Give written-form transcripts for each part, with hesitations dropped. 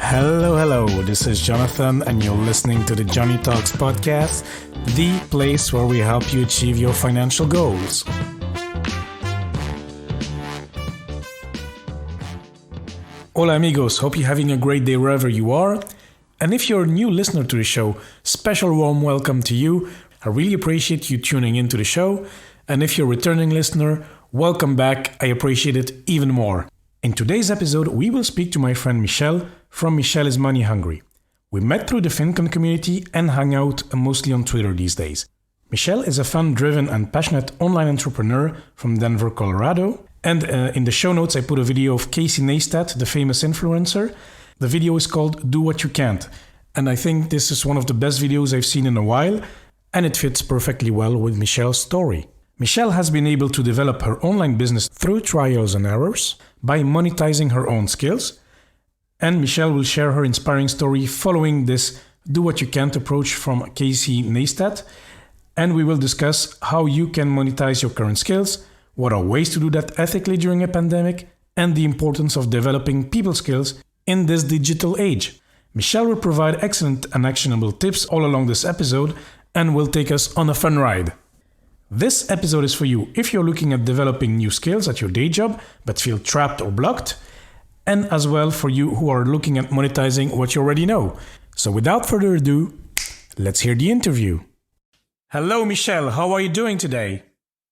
Hello. This is Jonathan, and you're listening to the Joney Talks podcast, the place where we help you achieve your financial goals. Hola, amigos. Hope you're having a great day wherever you are. And if you're a new listener to the show, special warm welcome to you. I really appreciate you tuning into the show. And if you're a returning listener, welcome back. I appreciate it even more. In today's episode, we will speak to my friend Michelle from Michelle is Money Hungry. We met through the FinCon community and hang out mostly on Twitter these days. Michelle is a fun-driven and passionate online entrepreneur from Denver, Colorado. And in the show notes, I put a video of Casey Neistat, the famous influencer. The video is called Do What You Can't. And I think this is one of the best videos I've seen in a while. And it fits perfectly well with Michelle's story. Michelle has been able to develop her online business through trials and errors by monetizing her own skills. And Michelle will share her inspiring story following this Do What You Can't approach from Casey Neistat. And we will discuss how you can monetize your current skills, what are ways to do that ethically during a pandemic, and the importance of developing people skills in this digital age. Michelle will provide excellent and actionable tips all along this episode and will take us on a fun ride. This episode is for you if you're looking at developing new skills at your day job but feel trapped or blocked, and as well for you who are looking at monetizing what you already know. So without further ado, let's hear the interview. Hello, Michelle. How are you doing today?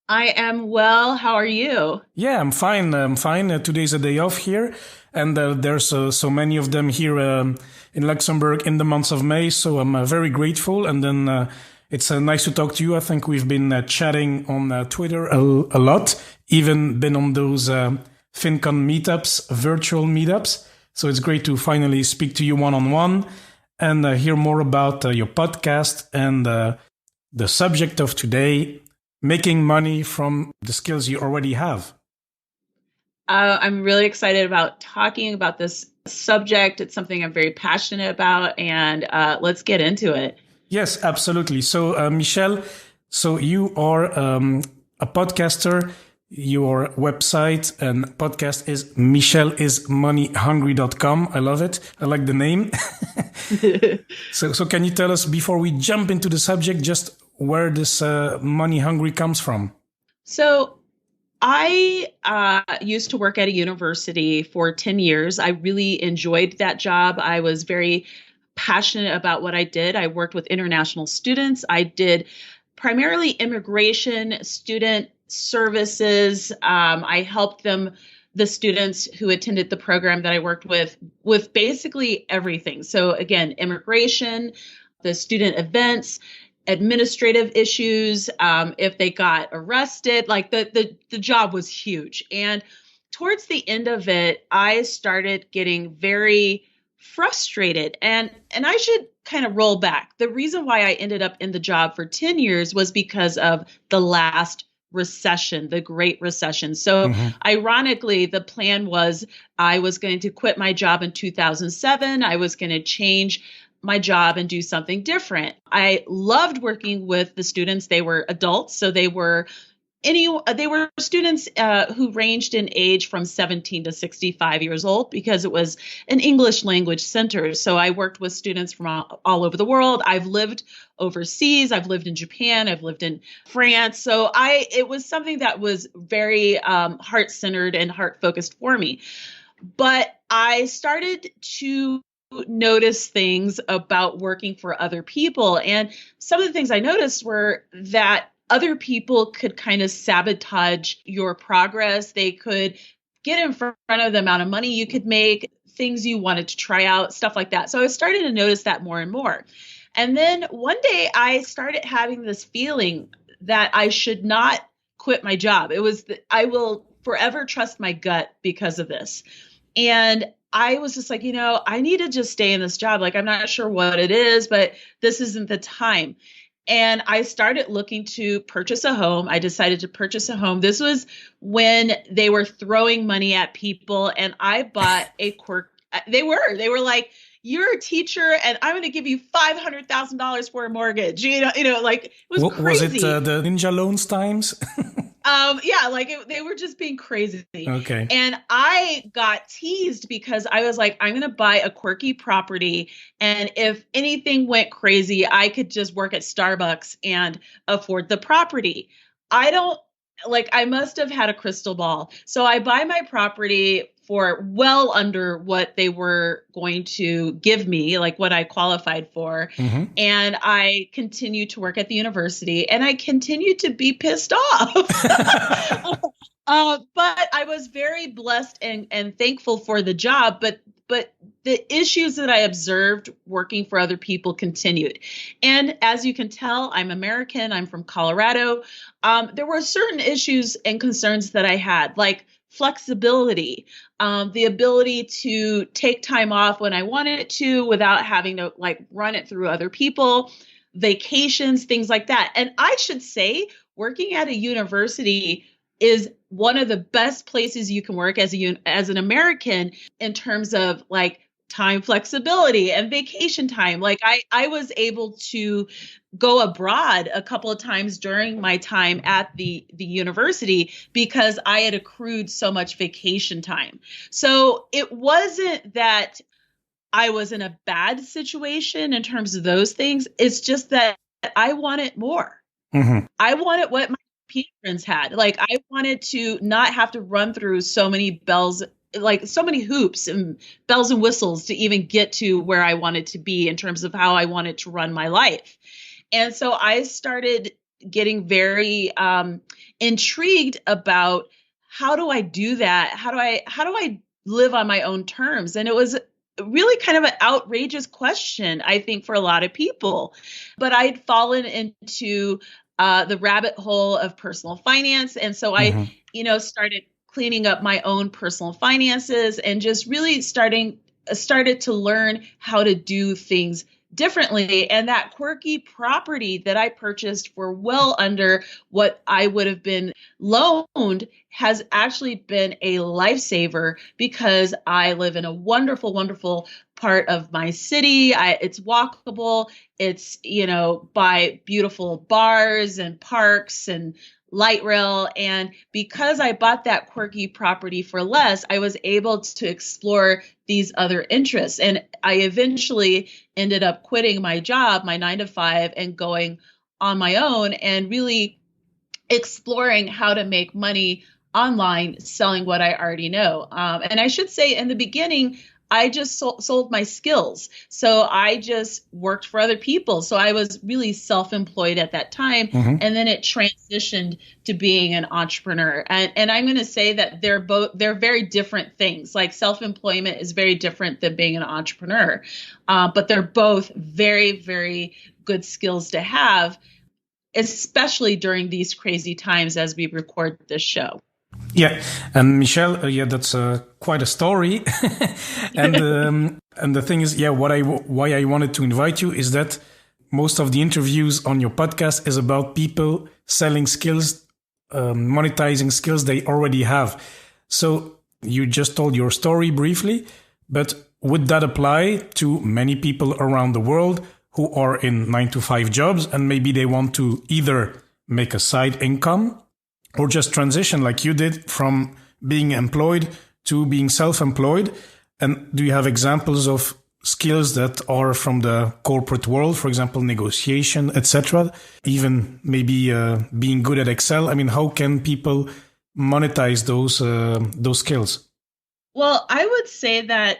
I am well. How are you? Yeah, I'm fine. Today's a day off here, and there's so many of them here in Luxembourg in the month of May, so I'm very grateful. And then it's nice to talk to you. I think we've been chatting on Twitter a lot, even been on those FinCon meetups, virtual meetups. So it's great to finally speak to you one-on-one and hear more about your podcast and the subject of today, making money from the skills you already have. I'm really excited about talking about this subject. It's something I'm very passionate about, and let's get into it. Yes, absolutely. So, Michelle, so you are a podcaster. Your website and podcast is michelleismoneyhungry.com. I love it. I like the name. So can you tell us, before we jump into the subject, just where this money hungry comes from? So I used to work at a university for 10 years. I really enjoyed that job. I was very passionate about what I did. I worked with international students. I did primarily immigration, student services. I helped the students who attended the program that I worked with basically everything. So again, immigration, the student events, administrative issues, if they got arrested, like the job was huge. And towards the end of it, I started getting very frustrated. And I should kind of roll back. The reason why I ended up in the job for 10 years was because of the last recession, the Great Recession. So ironically, the plan was I was going to quit my job in 2007. I was going to change my job and do something different. I loved working with the students. They were adults, so they were students who ranged in age from 17 to 65 years old, because it was an English language center. So I worked with students from all over the world. I've lived overseas. I've lived in Japan. I've lived in France. So it was something that was very heart-centered and heart-focused for me. But I started to notice things about working for other people. And some of the things I noticed were that other people could kind of sabotage your progress. They could get in front of the amount of money you could make, things you wanted to try out, stuff like that. So I was starting to notice that more and more. And then one day I started having this feeling that I should not quit my job. It was I will forever trust my gut because of this. And I was just like, I need to just stay in this job. Like, I'm not sure what it is, but this isn't the time. And I started looking to purchase a home. I decided to purchase a home. This was when they were throwing money at people, and I bought a quirk. They were like, you're a teacher and I'm going to give you $500,000 for a mortgage. Like, it was crazy. Was it the Ninja Loans times? Yeah, like they were just being crazy. Okay. And I got teased because I was like, I'm going to buy a quirky property. And if anything went crazy, I could just work at Starbucks and afford the property. I don't like, I must have had a crystal ball. So I buy my property for well under what they were going to give me, like what I qualified for. Mm-hmm. And I continued to work at the university and I continued to be pissed off. But I was very blessed and thankful for the job. But the issues that I observed working for other people continued. And as you can tell, I'm American. I'm from Colorado. There were certain issues and concerns that I had, like flexibility, the ability to take time off when I wanted to without having to like run it through other people, vacations, things like that. And I should say, working at a university is one of the best places you can work as an American in terms of like time flexibility and vacation time. Like I was able to go abroad a couple of times during my time at the university because I had accrued so much vacation time. So it wasn't that I was in a bad situation in terms of those things. It's just that I wanted more. Mm-hmm. I wanted what my parents had. Like I wanted to not have to run through so many bells, like so many hoops and bells and whistles to even get to where I wanted to be in terms of how I wanted to run my life. And so I started getting very intrigued about how do I do that? How do I live on my own terms? And it was really kind of an outrageous question, I think, for a lot of people. But I'd fallen into the rabbit hole of personal finance. And so I, started cleaning up my own personal finances and just really started to learn how to do things differently. And that quirky property that I purchased for well under what I would have been loaned has actually been a lifesaver because I live in a wonderful, wonderful part of my city. It's walkable. It's, by beautiful bars and parks and light rail. And because I bought that quirky property for less, I was able to explore these other interests. And I eventually ended up quitting my job, my 9 to 5, and going on my own and really exploring how to make money online selling what I already know. And I should say in the beginning, I just sold my skills. So I just worked for other people. So I was really self-employed at that time. Mm-hmm. And then it transitioned to being an entrepreneur. And I'm going to say that they're very different things. Like self-employment is very different than being an entrepreneur. But they're both very, very good skills to have, especially during these crazy times as we record this show. Yeah, and Michelle, that's quite a story. And the thing is, why I wanted to invite you is that most of the interviews on your podcast is about people selling skills, monetizing skills they already have. So you just told your story briefly, but would that apply to many people around the world who are in 9 to 5 jobs and maybe they want to either make a side income or just transition like you did from being employed to being self-employed? And do you have examples of skills that are from the corporate world, for example, negotiation, etc., even maybe being good at Excel? I mean, how can people monetize those skills? Well, I would say that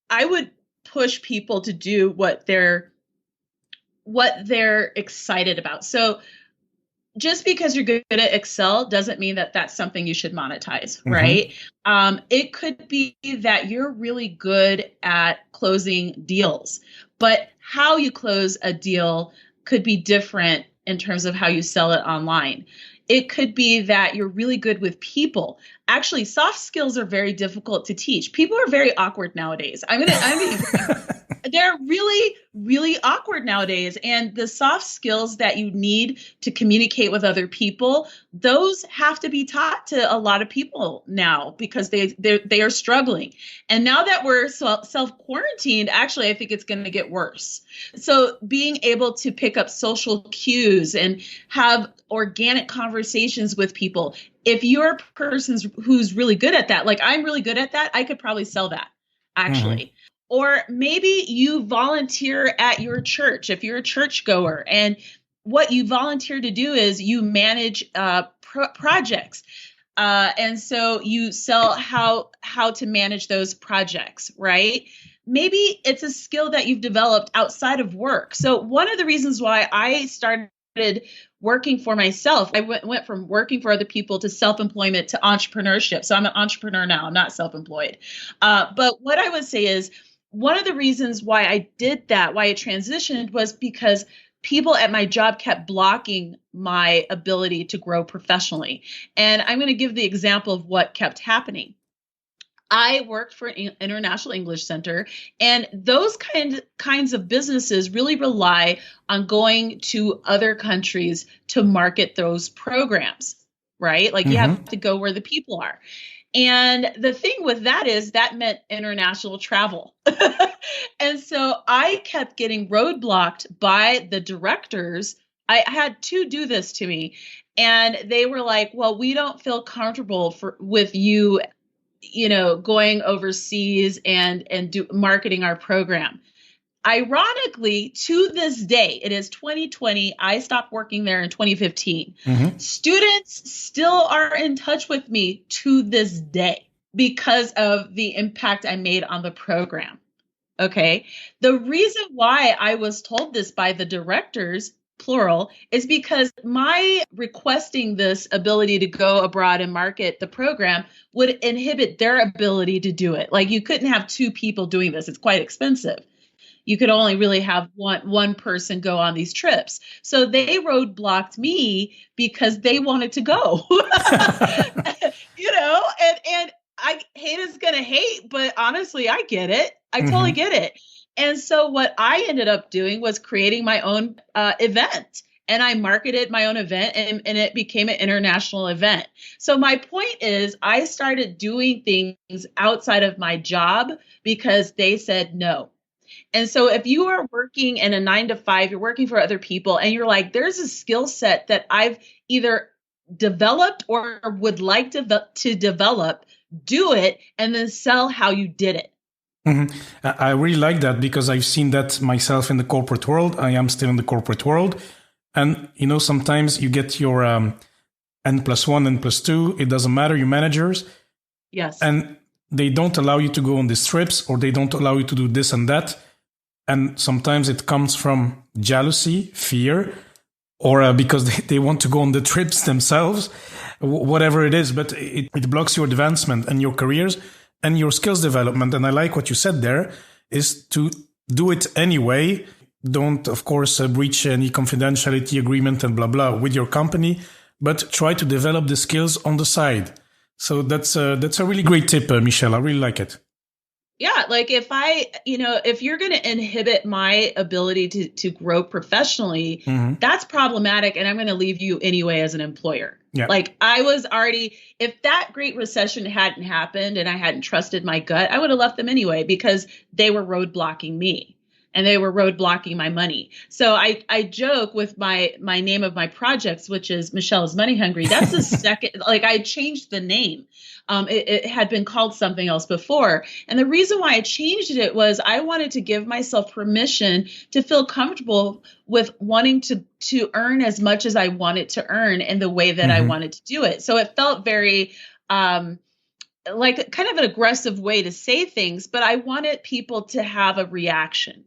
I would push people to do what they're excited about. So just because you're good at Excel doesn't mean that that's something you should monetize, mm-hmm. right? It could be that you're really good at closing deals, but how you close a deal could be different in terms of how you sell it online. It could be that you're really good with people. Actually, soft skills are very difficult to teach. People are very awkward nowadays. they're really, really awkward nowadays. And the soft skills that you need to communicate with other people, those have to be taught to a lot of people now because they are struggling. And now that we're self quarantined, actually, I think it's going to get worse. So being able to pick up social cues and have organic conversations with people. If you're a person who's really good at that, like I'm really good at that, I could probably sell that actually. Or maybe you volunteer at your church if you're a churchgoer, and what you volunteer to do is you manage projects. And so you sell how to manage those projects, right? Maybe it's a skill that you've developed outside of work. So one of the reasons why I started working for myself, I went from working for other people to self-employment to entrepreneurship. So I'm an entrepreneur now. I'm not self-employed. But what I would say is one of the reasons why I did that, why I transitioned, was because people at my job kept blocking my ability to grow professionally. And I'm going to give the example of what kept happening. I worked for an International English Center, and those kinds of businesses really rely on going to other countries to market those programs, right? Like you have to go where the people are. And the thing with that is that meant international travel. And so I kept getting roadblocked by the directors. I had two do this to me. And they were like, well, we don't feel comfortable with you, going overseas and marketing our program. Ironically, to this day, it is 2020. I stopped working there in 2015. Students still are in touch with me to this day because of the impact I made on the program. Okay. The reason why I was told this by the directors, plural, is because my requesting this ability to go abroad and market the program would inhibit their ability to do it. Like you couldn't have two people doing this. It's quite expensive. You could only really have one person go on these trips. So they roadblocked me because they wanted to go, and hate is going to hate, but honestly, I get it. I totally get it. And so what I ended up doing was creating my own event. And I marketed my own event, and it became an international event. So my point is I started doing things outside of my job because they said no. And so if you are working in a 9-to-5, you're working for other people, and you're like, there's a skill set that I've either developed or would like to develop, do it, and then sell how you did it. I really like that because I've seen that myself in the corporate world. I am still in the corporate world. And, sometimes you get your N+1, N+2. It doesn't matter, your managers. Yes. And they don't allow you to go on these trips, or they don't allow you to do this and that. And sometimes it comes from jealousy, fear, or because they want to go on the trips themselves, whatever it is. But it blocks your advancement and your careers and your skills development. And I like what you said there, is to do it anyway. Don't, of course, breach any confidentiality agreement and blah, blah with your company, but try to develop the skills on the side. So that's a really great tip, Michelle. I really like it. Yeah, like if you're going to inhibit my ability to grow professionally, that's problematic, and I'm going to leave you anyway as an employer. Yeah. Like I was already, if that Great Recession hadn't happened and I hadn't trusted my gut, I would have left them anyway because they were roadblocking me. And they were roadblocking my money. So I joke with my name of my projects, which is Michelle is Money Hungry. That's the second, like I changed the name. It had been called something else before. And the reason why I changed it was I wanted to give myself permission to feel comfortable with wanting to earn as much as I wanted to earn in the way that I wanted to do it. So it felt very like kind of an aggressive way to say things, but I wanted people to have a reaction.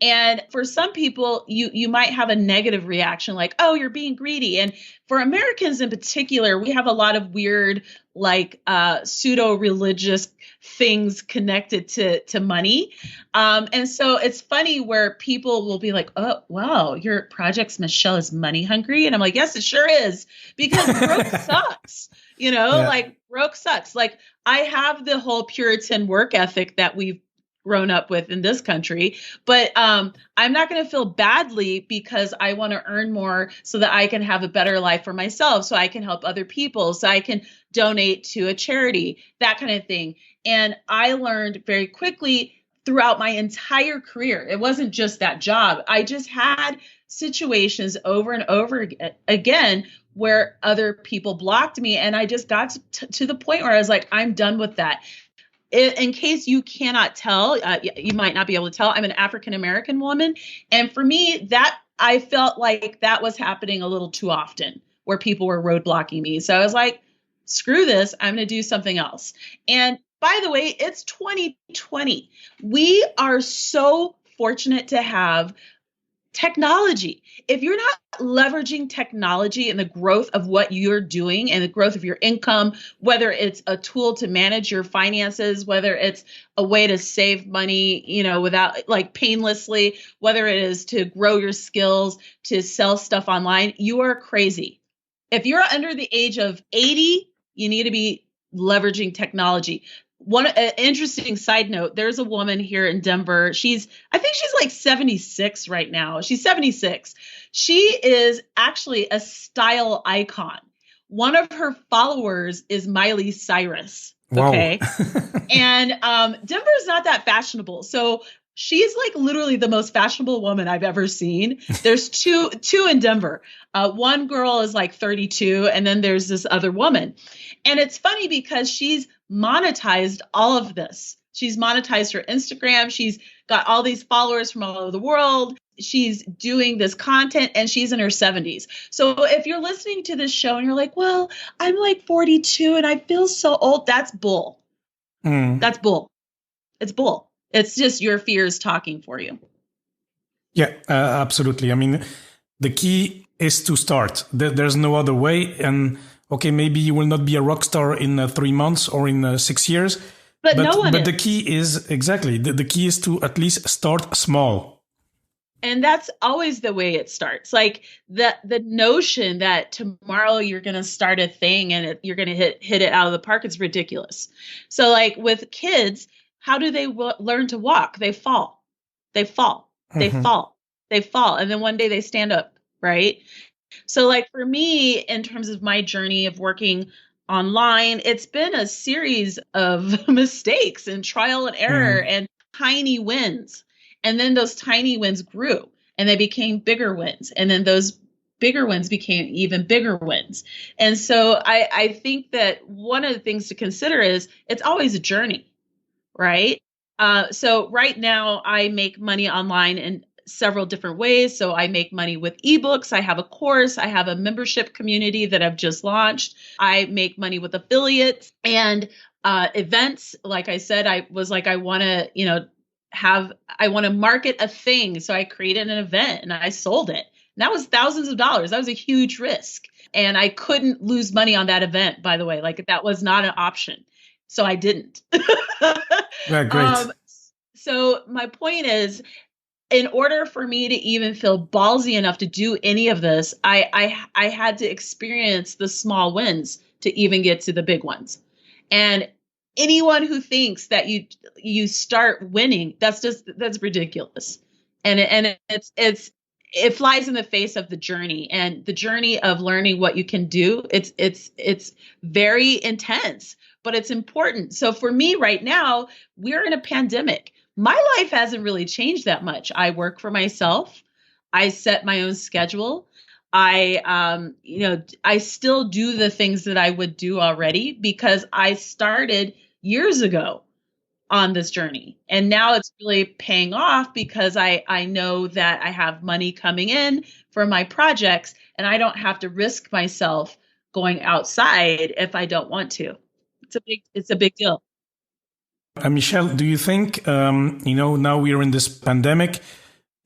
And for some people, you might have a negative reaction like, oh, you're being greedy. And for Americans in particular, we have a lot of weird, like pseudo-religious things connected to money. And so it's funny where people will be like, oh, wow, your project's Michelle is money hungry. And I'm like, yes, it sure is. Because broke sucks, like broke sucks. Like I have the whole Puritan work ethic that we've grown up with in this country. But I'm not going to feel badly because I want to earn more so that I can have a better life for myself, so I can help other people, so I can donate to a charity, that kind of thing. And I learned very quickly throughout my entire career, it wasn't just that job. I just had situations over and over again where other people blocked me. And I just got to the point where I was like, I'm done with that. In case you cannot tell, you might not be able to tell, I'm an African-American woman. And for me, that I felt like that was happening a little too often, where people were roadblocking me. So I was like, screw this, I'm going to do something else. And by the way, it's 2020. We are so fortunate to have technology. If you're not leveraging technology and the growth of what you're doing and the growth of your income, whether it's a tool to manage your finances, whether it's a way to save money, without like painlessly, whether it is to grow your skills, to sell stuff online, you are crazy. If you're under the age of 80, you need to be leveraging technology. One interesting side note, there's a woman here in Denver. I think she's like 76 right now. She's 76. She is actually a style icon. One of her followers is Miley Cyrus. Okay. Wow. And Denver is not that fashionable. So she's like literally the most fashionable woman I've ever seen. There's two in Denver. One girl is like 32, and then there's this other woman. And it's funny because she's monetized all of this. She's monetized her Instagram. She's got all these followers from all over the world. She's doing this content, and she's in her 70s. So if you're listening to this show and you're like, well, I'm like 42 and I feel so old, that's bull. That's bull. It's bull. It's just your fears talking for you. Yeah, absolutely. I mean, the key is to start. There's no other way. And okay, maybe you will not be a rock star in 3 months or in 6 years. But no one is. The key is, exactly, the key is to at least start small. And that's always the way it starts. Like the notion that tomorrow you're going to start a thing and you're going to hit it out of the park, it's ridiculous. So like with kids, how do they learn to walk? They fall. They fall. They fall. They fall. And then one day they stand up, right? So like for me, in terms of my journey of working online, it's been a series of mistakes and trial and error and tiny wins. And then those tiny wins grew and they became bigger wins. And then those bigger wins became even bigger wins. And so I think that one of the things to consider is it's always a journey, right? So right now I make money online in several different ways. So I make money with ebooks. I have a course. I have a membership community that I've just launched. I make money with affiliates and events. Like I said, I was like, I want to market a thing. So I created an event and I sold it. And that was thousands of dollars. That was a huge risk. And I couldn't lose money on that event, by the way. Like that was not an option. So I didn't. Yeah, great. So my point is, in order for me to even feel ballsy enough to do any of this, I had to experience the small wins to even get to the big ones. And anyone who thinks that you start winning, that's ridiculous. And it flies in the face of the journey and the journey of learning what you can do. It's very intense, but it's important. So for me right now, we're in a pandemic. My life hasn't really changed that much. I work for myself. I set my own schedule. I still do the things that I would do already because I started years ago on this journey. And now it's really paying off because I know that I have money coming in for my projects and I don't have to risk myself going outside if I don't want to. It's a big deal. Michelle, do you think, now we're in this pandemic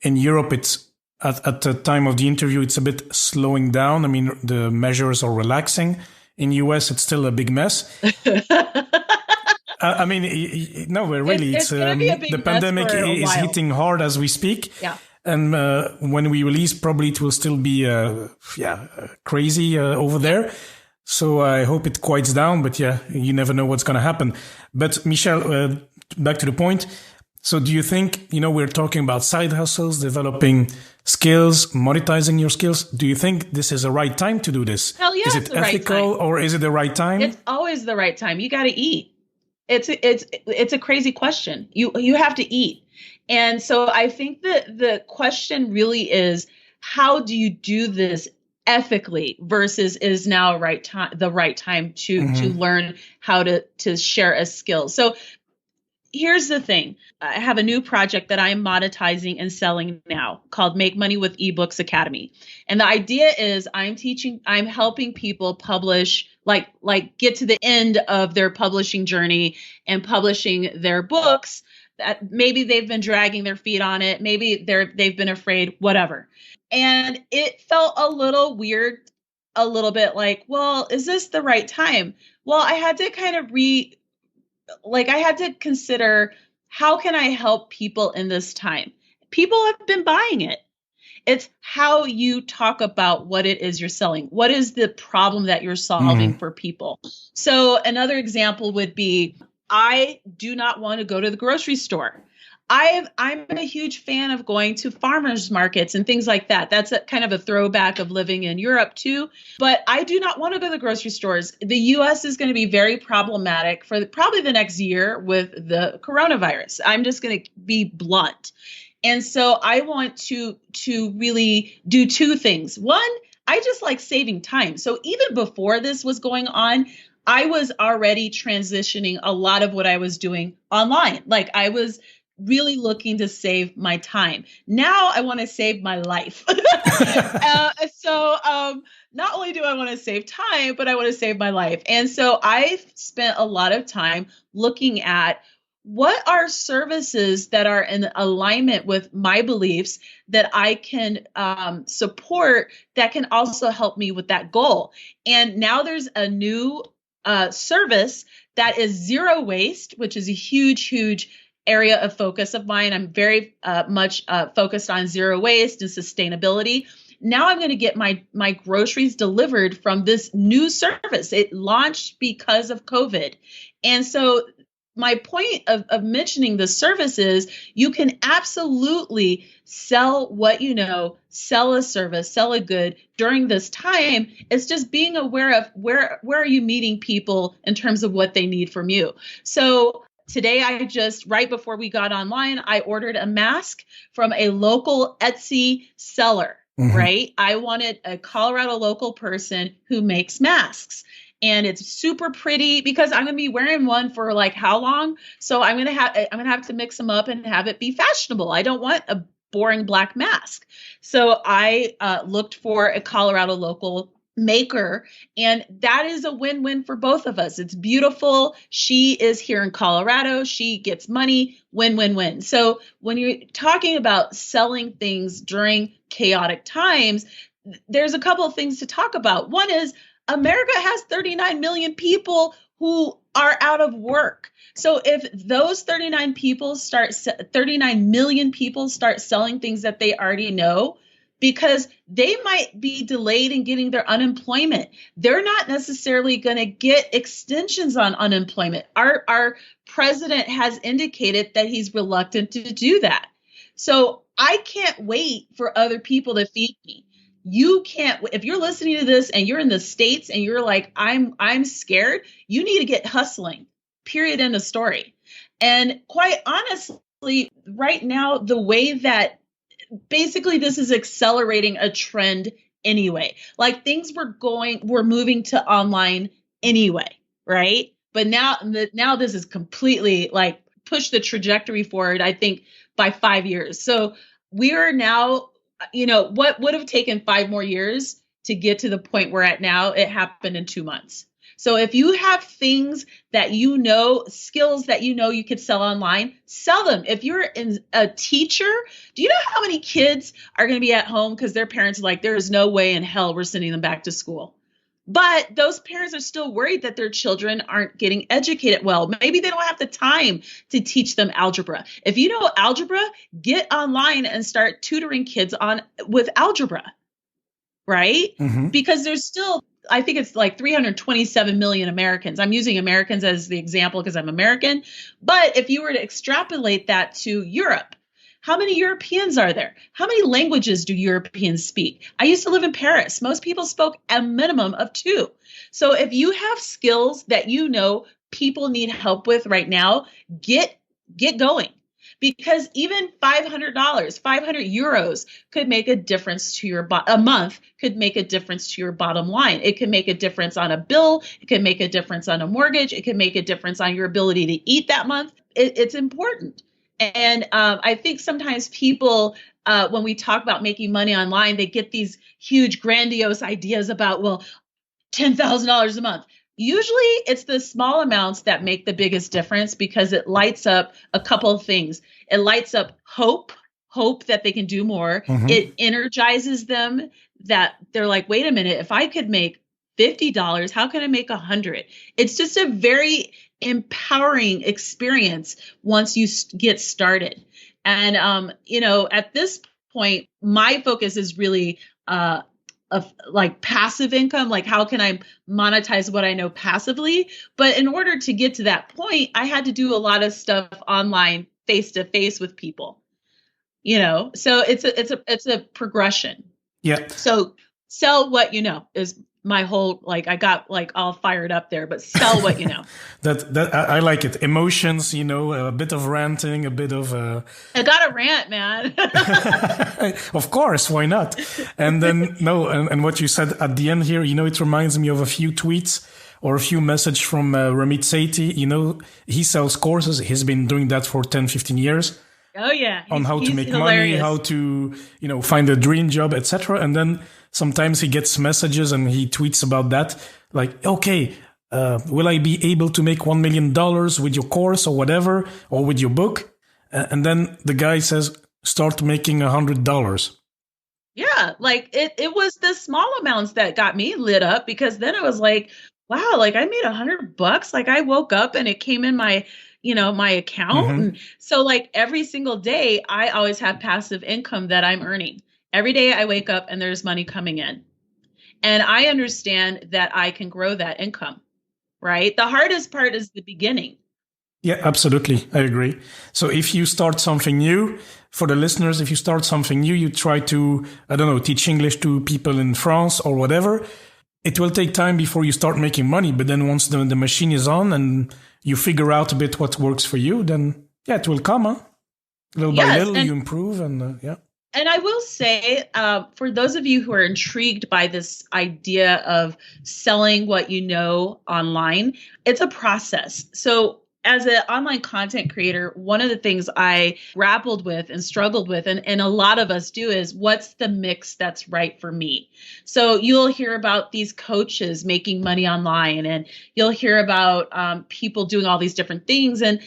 in Europe, it's at the time of the interview, it's a bit slowing down. I mean, the measures are relaxing. In US, it's still a big mess. I mean, no, really, it's the pandemic is hitting hard as we speak. Yeah. And when we release, probably it will still be, crazy over there. So I hope it quiets down, but yeah, you never know what's going to happen. But Michelle, back to the point. So do you think, we're talking about side hustles, developing skills, monetizing your skills. Do you think this is the right time to do this? Hell yeah, Is it's it the right ethical time. or is it the right time? It's always the right time. You got to eat. It's a crazy question. You have to eat. And so I think that the question really is, how do you do this ethically versus is now the right time to learn how to share a skill. So here's the thing. I have a new project that I'm monetizing and selling now called Make Money with Ebooks Academy. And the idea is I'm helping people publish, like get to the end of their publishing journey and publishing their books that maybe they've been dragging their feet on it. Maybe they've been afraid, whatever. And it felt a little weird, a little bit like, well, is this the right time? Well, I had to kind of I had to consider, how can I help people in this time? People have been buying it. It's how you talk about what it is you're selling. What is the problem that you're solving for people? So another example would be, I do not want to go to the grocery store. I'm a huge fan of going to farmers markets and things like that. That's kind of a throwback of living in Europe too. But I do not want to go to the grocery stores. The US is going to be very problematic for probably the next year with the coronavirus. I'm just going to be blunt. And so I want to really do two things. One, I just like saving time. So even before this was going on, I was already transitioning a lot of what I was doing online. Like I was really looking to save my time. Now I want to save my life. So not only do I want to save time, but I want to save my life. And so I've spent a lot of time looking at what are services that are in alignment with my beliefs that I can support that can also help me with that goal. And now there's a new service that is zero waste, which is a huge, huge area of focus of mine. I'm very much focused on zero waste and sustainability. Now I'm going to get my groceries delivered from this new service. It launched because of COVID. And so my point of mentioning the service is you can absolutely sell what you know, sell a service, sell a good during this time. It's just being aware of where are you meeting people in terms of what they need from you. So today, right before we got online, I ordered a mask from a local Etsy seller, right? I wanted a Colorado local person who makes masks. And it's super pretty because I'm going to be wearing one for like how long? So I'm going to have to mix them up and have it be fashionable. I don't want a boring black mask. So I looked for a Colorado local maker, and that is a win-win for both of us. It's beautiful. She is here in Colorado. She gets money. Win-win-win. So when you're talking about selling things during chaotic times, there's a couple of things to talk about. One is America has 39 million people who are out of work. So if those 39 million people start selling things that they already know, because they might be delayed in getting their unemployment, they're not necessarily going to get extensions on unemployment. Our president has indicated that he's reluctant to do that. So I can't wait for other people to feed me. You can't, if you're listening to this and you're in the States and you're like, I'm scared, you need to get hustling, period, end of story. And quite honestly, right now, the way that basically this is accelerating a trend anyway, like things we're moving to online anyway, right? But now this is completely like push the trajectory forward, I think, by 5 years. So we are now, what would have taken 5 more years to get to the point we're at now, it happened in 2 months. So if you have things that skills that you could sell online, sell them. If you're a teacher, do you know how many kids are going to be at home because their parents are like, there is no way in hell we're sending them back to school. But those parents are still worried that their children aren't getting educated well. Maybe they don't have the time to teach them algebra. If you know algebra, get online and start tutoring kids with algebra, right? Because there's still I think it's like 327 million Americans. I'm using Americans as the example because I'm American. But if you were to extrapolate that to Europe, how many Europeans are there? How many languages do Europeans speak? I used to live in Paris. Most people spoke a minimum of 2. So if you have skills that you know people need help with right now, get going. Because even $500, 500 euros could make a difference to your a month could make a difference to your bottom line. It can make a difference on a bill. It can make a difference on a mortgage. It can make a difference on your ability to eat that month. It's important. And I think sometimes people, when we talk about making money online, they get these huge, grandiose ideas about, well, $10,000 a month. Usually it's the small amounts that make the biggest difference because it lights up a couple of things. It lights up hope that they can do more. Mm-hmm. It energizes them that they're like, wait a minute, if I could make $50, how can I make 100? It's just a very empowering experience once you get started. And, at this point, my focus is really, of like passive income, like how can I monetize what I know passively? But in order to get to that point, I had to do a lot of stuff online, face to face with people, so it's a progression. Yeah. So sell what you know is my whole, like, I got like all fired up there, but sell what you know. that I like it. Emotions, a bit of ranting, a bit of. I got a rant, man. Of course, why not? And then and what you said at the end here, it reminds me of a few tweets or a few messages from Ramit Sethi. He sells courses. He's been doing that for 10, 15 years. Oh yeah, on how to make hilarious. money, how to find a dream job, etc. And then sometimes he gets messages and he tweets about that, like, okay, will I be able to make $1 million with your course or whatever, or with your book? And then the guy says, start making $100. Yeah, like it was the small amounts that got me lit up, because then I was like, wow, like I made $100. Like I woke up and it came in my my account. Mm-hmm. And so like every single day, I always have passive income that I'm earning. Every day I wake up and there's money coming in. And I understand that I can grow that income, right? The hardest part is the beginning. Yeah, absolutely. I agree. So if you start something new, for the listeners, if you start something new, you try to, teach English to people in France or whatever. It will take time before you start making money. But then once the machine is on and you figure out a bit what works for you, then it will come, huh? Little by little, you improve, and yeah. And I will say, for those of you who are intrigued by this idea of selling what you know online, it's a process. So as an online content creator, one of the things I grappled with and struggled with, and a lot of us do, is what's the mix that's right for me? So you'll hear about these coaches making money online, and you'll hear about people doing all these different things. And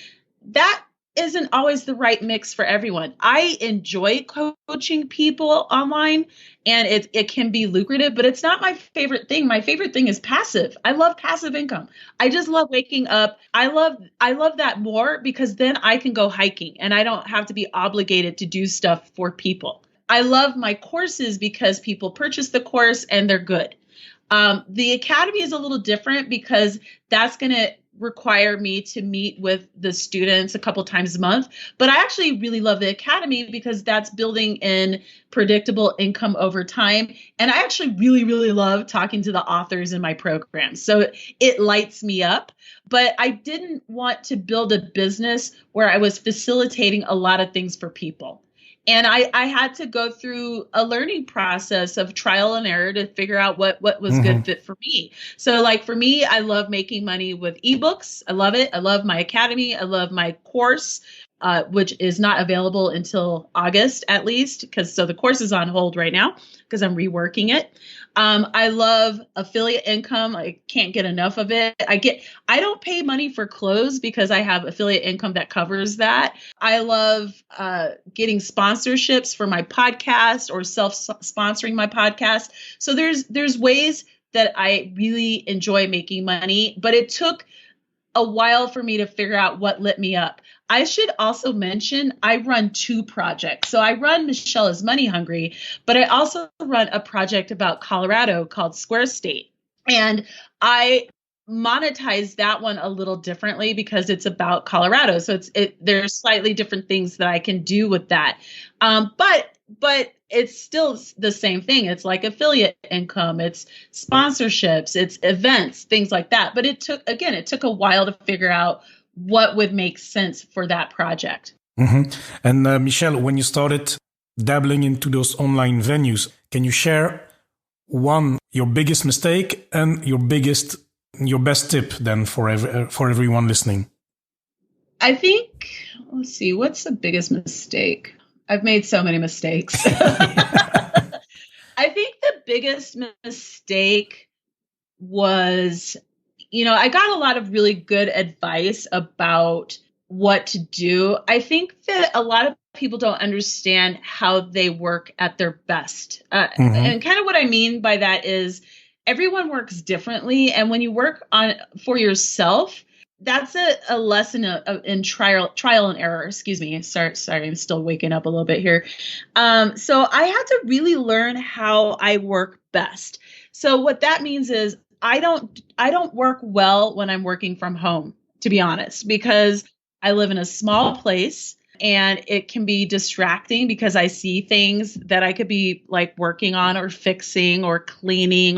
that isn't always the right mix for everyone. I enjoy coaching people online, and it can be lucrative, but it's not my favorite thing. My favorite thing is passive. I love passive income. I just love waking up. I love that more, because then I can go hiking and I don't have to be obligated to do stuff for people. I love my courses because people purchase the course and they're good. The academy is a little different because that's going to require me to meet with the students a couple times a month. But I actually really love the academy because that's building in predictable income over time. And I actually really, really love talking to the authors in my program. So it lights me up. But I didn't want to build a business where I was facilitating a lot of things for people. And I had to go through a learning process of trial and error to figure out what was good fit for me. So like for me, I love making money with ebooks. I love it. I love my academy. I love my course, which is not available until August at least, so the course is on hold right now because I'm reworking it. I love affiliate income. I can't get enough of it. I don't pay money for clothes because I have affiliate income that covers that. I love getting sponsorships for my podcast or self-sponsoring my podcast. So there's ways that I really enjoy making money, but it took a while for me to figure out what lit me up. I should also mention I run 2 projects. So I run Michelle is Money Hungry, but I also run a project about Colorado called Square State. And I monetize that one a little differently because it's about Colorado. So there's slightly different things that I can do with that. But it's still the same thing. It's like affiliate income, it's sponsorships, it's events, things like that. But it took a while to figure out what would make sense for that project. Mm-hmm. And Michelle, when you started dabbling into those online venues, can you share your biggest mistake and your best tip then for everyone listening? I think, let's see, what's the biggest mistake? I've made so many mistakes. I think the biggest mistake was, I got a lot of really good advice about what to do. I think that a lot of people don't understand how they work at their best. And kind of what I mean by that is everyone works differently. And when you work for yourself, that's a lesson in trial and error. Excuse me. Sorry, I'm still waking up a little bit here. So I had to really learn how I work best. So what that means is I don't work well when I'm working from home, to be honest, because I live in a small place and it can be distracting because I see things that I could be like working on or fixing or cleaning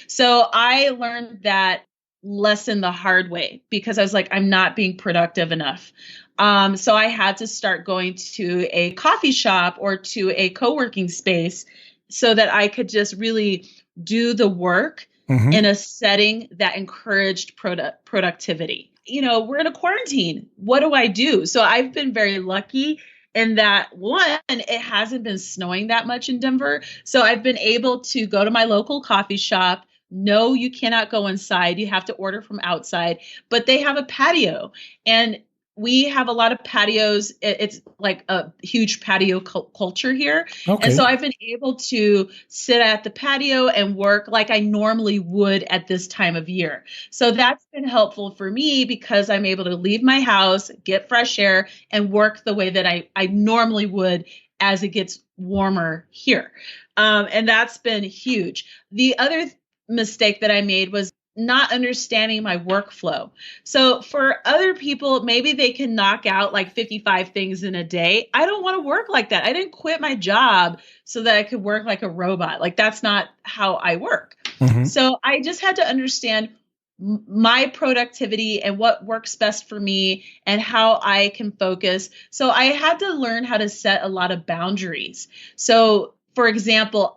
so I learned that lesson the hard way because I was like, I'm not being productive enough. So I had to start going to a coffee shop or to a co-working space so that I could just really do the work in a setting that encouraged productivity. We're in a quarantine. What do I do? So I've been very lucky in that, one, it hasn't been snowing that much in Denver. So I've been able to go to my local coffee shop. No, you cannot go inside. You have to order from outside, but they have a patio, and we have a lot of patios. It's like a huge patio culture here. Okay. And so I've been able to sit at the patio and work like I normally would at this time of year. So that's been helpful for me because I'm able to leave my house, get fresh air, and work the way that I normally would as it gets warmer here. And that's been huge. The other mistake that I made was not understanding my workflow. So for other people, maybe they can knock out like 55 things in a day. I don't want to work like that. I didn't quit my job so that I could work like a robot. Like that's not how I work. So I just had to understand my productivity and what works best for me and how I can focus. So I had to learn how to set a lot of boundaries. So for example,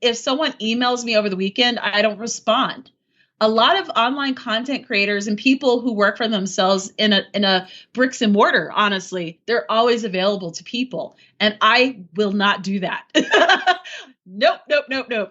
if someone emails me over the weekend, I don't respond. A lot of online content creators and people who work for themselves in a bricks and mortar, honestly, they're always available to people. And I will not do that. Nope.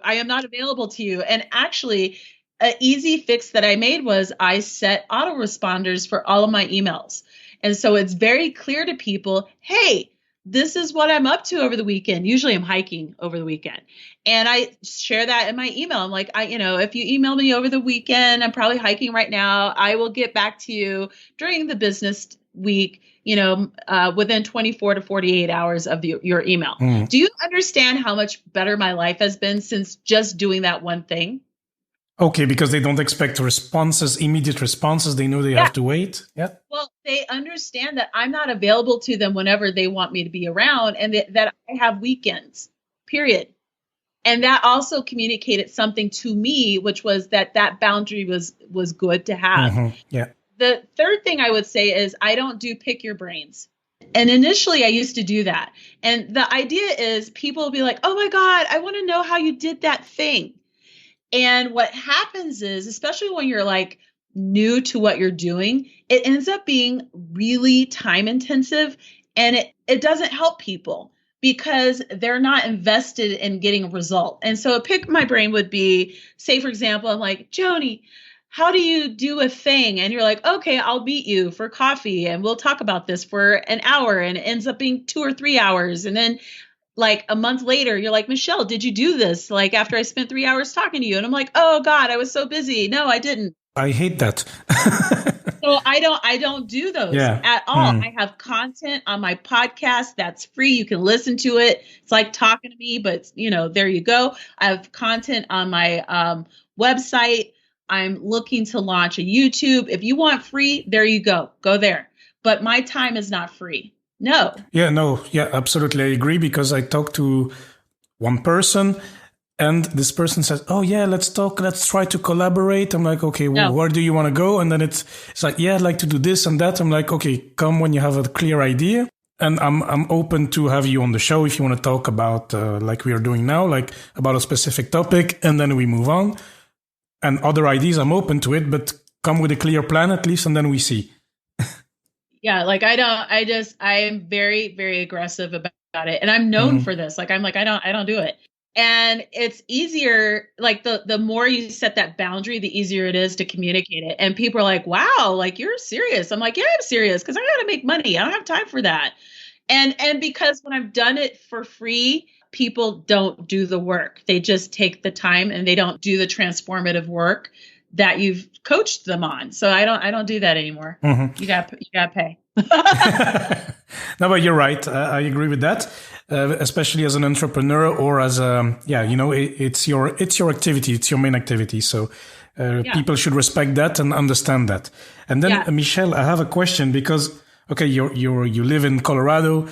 I am not available to you. And actually, an easy fix that I made was I set autoresponders for all of my emails. And so it's very clear to people, hey, this is what I'm up to over the weekend. Usually I'm hiking over the weekend. And I share that in my email. I'm like, if you email me over the weekend, I'm probably hiking right now. I will get back to you during the business week, within 24 to 48 hours of your email. Do you understand how much better my life has been since just doing that one thing? Okay, because they don't expect immediate responses. They know they have to wait. Yeah. Well, they understand that I'm not available to them whenever they want me to be around and that I have weekends, period. And that also communicated something to me, which was that boundary was good to have. Yeah. The third thing I would say is I don't do pick your brains. And initially I used to do that. And the idea is people will be like, oh my God, I want to know how you did that thing. And what happens is, especially when you're like new to what you're doing, it ends up being really time intensive and it doesn't help people because they're not invested in getting a result. And so a pick my brain would be, say, for example, I'm like, Joney, how do you do a thing? And you're like, okay, I'll meet you for coffee and we'll talk about this for an hour. And it ends up being 2 or 3 hours. And then like a month later, you're like, Michelle, did you do this? Like after I spent 3 hours talking to you. And I'm like, oh God, I was so busy. No, I didn't. I hate that. So I don't do those Yeah. at all. Hmm. I have content on my podcast that's free. You can listen to it. It's like talking to me, but there you go. I have content on my website. I'm looking to launch a YouTube. If you want free, there you go. Go there. But my time is not free. No. Yeah, no, yeah, absolutely. I agree because I talked to one person and this person says, "Oh yeah, let's talk. Let's try to collaborate." I'm like, "Okay, well, No. where do you want to go?" And then it's like, "Yeah, I'd like to do this and that." I'm like, "Okay, come when you have a clear idea." And I'm open to have you on the show if you want to talk about like we are doing now, like about a specific topic, and then we move on. And other ideas, I'm open to it, but come with a clear plan at least, and then we see. Yeah, like I am very, very aggressive about it. And I'm known for this. Like I don't do it. And it's easier, like the more you set that boundary, the easier it is to communicate it. And people are like, wow, like you're serious. I'm like, yeah, I'm serious because I gotta make money. I don't have time for that. And because when I've done it for free, people don't do the work. They just take the time and they don't do the transformative work that you've coached them on. So I don't do that anymore. You got to pay. No, but you're right. I agree with that. Especially as an entrepreneur or as a, it's your activity. It's your main activity. So people should respect that and understand that. And then Michelle, I have a question because, okay, you live in Colorado.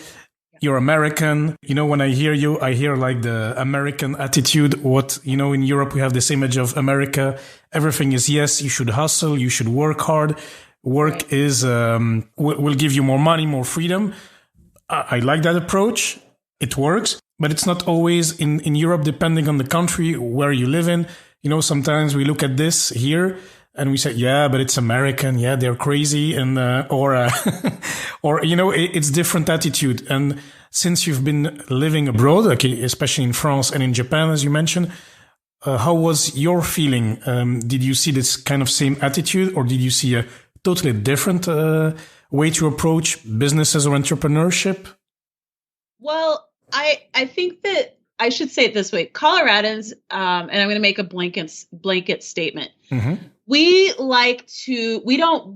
You're American. When I hear you, I hear like the American attitude. In Europe, we have this image of America. Everything is yes, you should hustle, you should work hard. Work is will give you more money, more freedom. I like that approach. It works, but it's not always in Europe, depending on the country where you live in. Sometimes we look at this here and we say, yeah, but it's American. Yeah, they're crazy. And, it's different attitude. And since you've been living abroad, okay, especially in France and in Japan, as you mentioned, how was your feeling? Did you see this kind of same attitude or did you see a totally different way to approach businesses or entrepreneurship? Well, I think that I should say it this way. Coloradans, and I'm going to make a blanket statement. We don't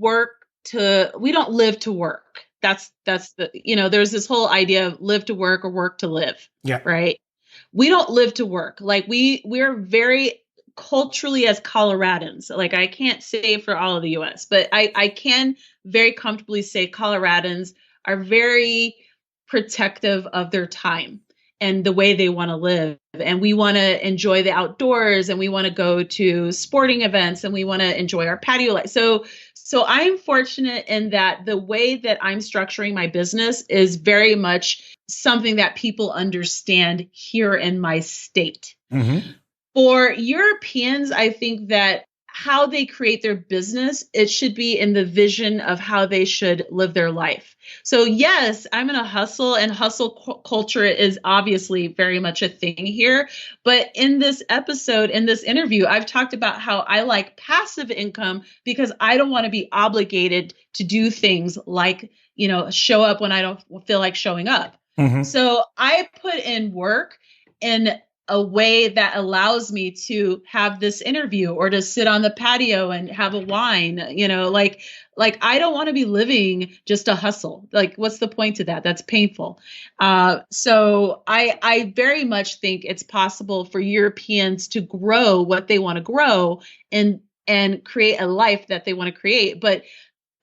live to work. That's there's this whole idea of live to work or work to live. Yeah. Right. We don't live to work. Like we're very culturally as Coloradans, like I can't say for all of the US, but I can very comfortably say Coloradans are very protective of their time and the way they want to live. And we want to enjoy the outdoors and we want to go to sporting events and we want to enjoy our patio life. So I'm fortunate in that the way that I'm structuring my business is very much something that people understand here in my state. For Europeans, I think that how they create their business, it should be in the vision of how they should live their life. So yes, I'm going to hustle, and hustle culture is obviously very much a thing here. But in this episode, in this interview, I've talked about how I like passive income because I don't want to be obligated to do things like, show up when I don't feel like showing up. So I put in work in a way that allows me to have this interview or to sit on the patio and have a wine, like I don't want to be living just a hustle. Like, what's the point to that? That's painful. So I very much think it's possible for Europeans to grow what they want to grow and create a life that they want to create. But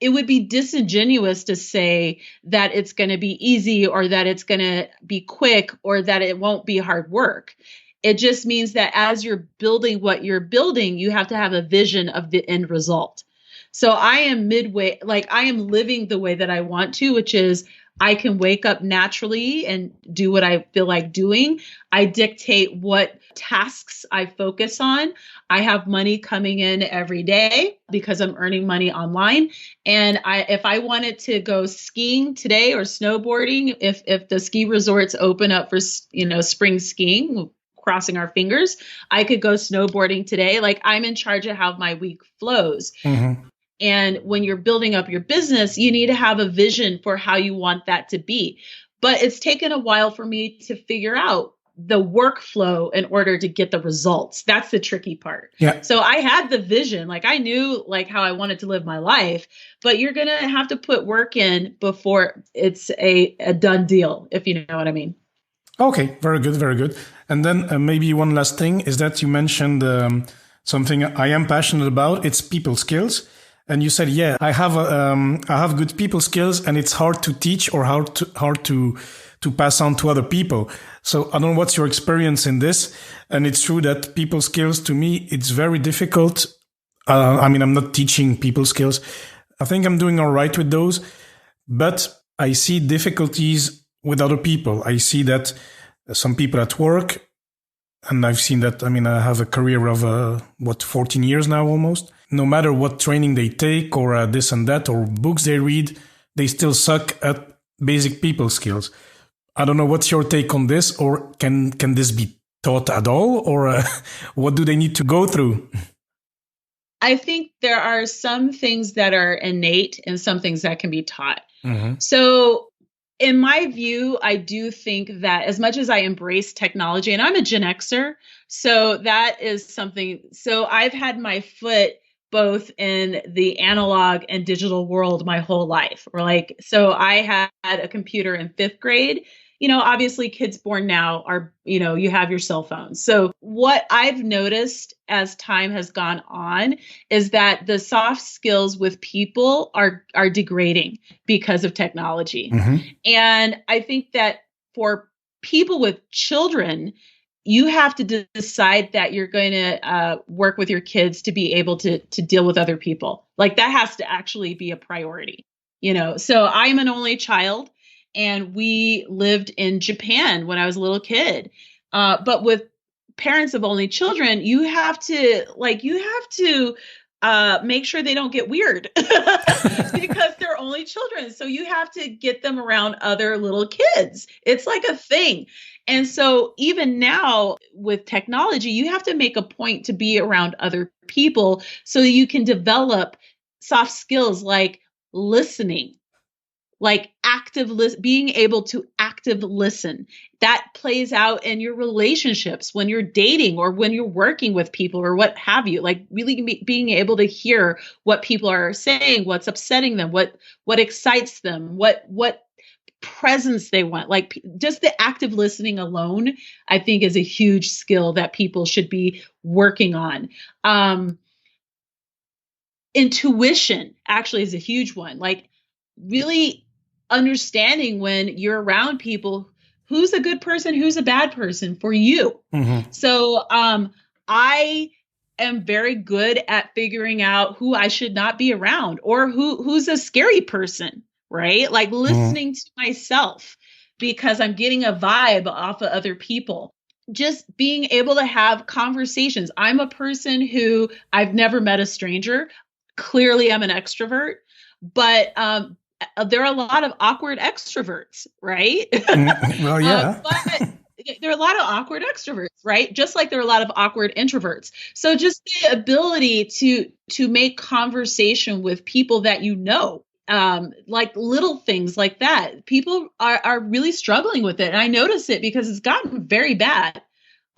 it would be disingenuous to say that it's going to be easy or that it's going to be quick or that it won't be hard work. It just means that as you're building what you're building, you have to have a vision of the end result. So I am midway, like I am living the way that I want to, which is I can wake up naturally and do what I feel like doing. I dictate what tasks I focus on. I have money coming in every day because I'm earning money online. And if I wanted to go skiing today or snowboarding, if the ski resorts open up for, spring skiing, crossing our fingers, I could go snowboarding today. Like I'm in charge of how my week flows. And when you're building up your business, you need to have a vision for how you want that to be. But it's taken a while for me to figure out the workflow in order to get the results. That's the tricky part. Yeah. So I had the vision, like I knew like how I wanted to live my life, but you're going to have to put work in before it's a done deal, if you know what I mean. Okay, very good, very good. And then maybe one last thing is that you mentioned something I am passionate about. It's people skills. And you said, yeah, I have good people skills, and it's hard to teach or hard to pass on to other people. So I don't know what's your experience in this. And it's true that people skills, to me, it's very difficult. I mean, I'm not teaching people skills. I think I'm doing all right with those, but I see difficulties with other people. I see that some people at work, and I've seen that, I mean, I have a career of, 14 years now almost. No matter what training they take or this and that or books they read, they still suck at basic people skills. I don't know, what's your take on this, or can this be taught at all, or what do they need to go through? I think there are some things that are innate and some things that can be taught. Mm-hmm. So in my view, I do think that as much as I embrace technology, and I'm a Gen Xer, so that is something. So I've had my foot both in the analog and digital world my whole life. Or like, so I had a computer in 5th grade. You know, obviously kids born now are, you know, you have your cell phones. So what I've noticed as time has gone on is that the soft skills with people are degrading because of technology. Mm-hmm. And I think that for people with children, you have to decide that you're going to work with your kids to be able to deal with other people. Like that has to actually be a priority, you know. So I'm an only child, and we lived in Japan when I was a little kid. But with parents of only children, you have to make sure they don't get weird because they're only children. So you have to get them around other little kids. It's like a thing. And so even now with technology, you have to make a point to be around other people so that you can develop soft skills like listening, like being able to active listen. That plays out in your relationships when you're dating or when you're working with people or what have you, like really being able to hear what people are saying, what's upsetting them, what excites them, what presence they want. Like just the active listening alone, I think is a huge skill that people should be working on. Intuition actually is a huge one. Like really understanding when you're around people, who's a good person, who's a bad person for you. Mm-hmm. So I am very good at figuring out who I should not be around or who's a scary person, right? Like listening to myself because I'm getting a vibe off of other people. Just being able to have conversations. I'm a person who I've never met a stranger. Clearly, I'm an extrovert, but there are a lot of awkward extroverts, right? Well, yeah. But there are a lot of awkward extroverts, right? Just like there are a lot of awkward introverts. So just the ability to make conversation with people that you know, like little things like that. People are really struggling with it. And I notice it because it's gotten very bad.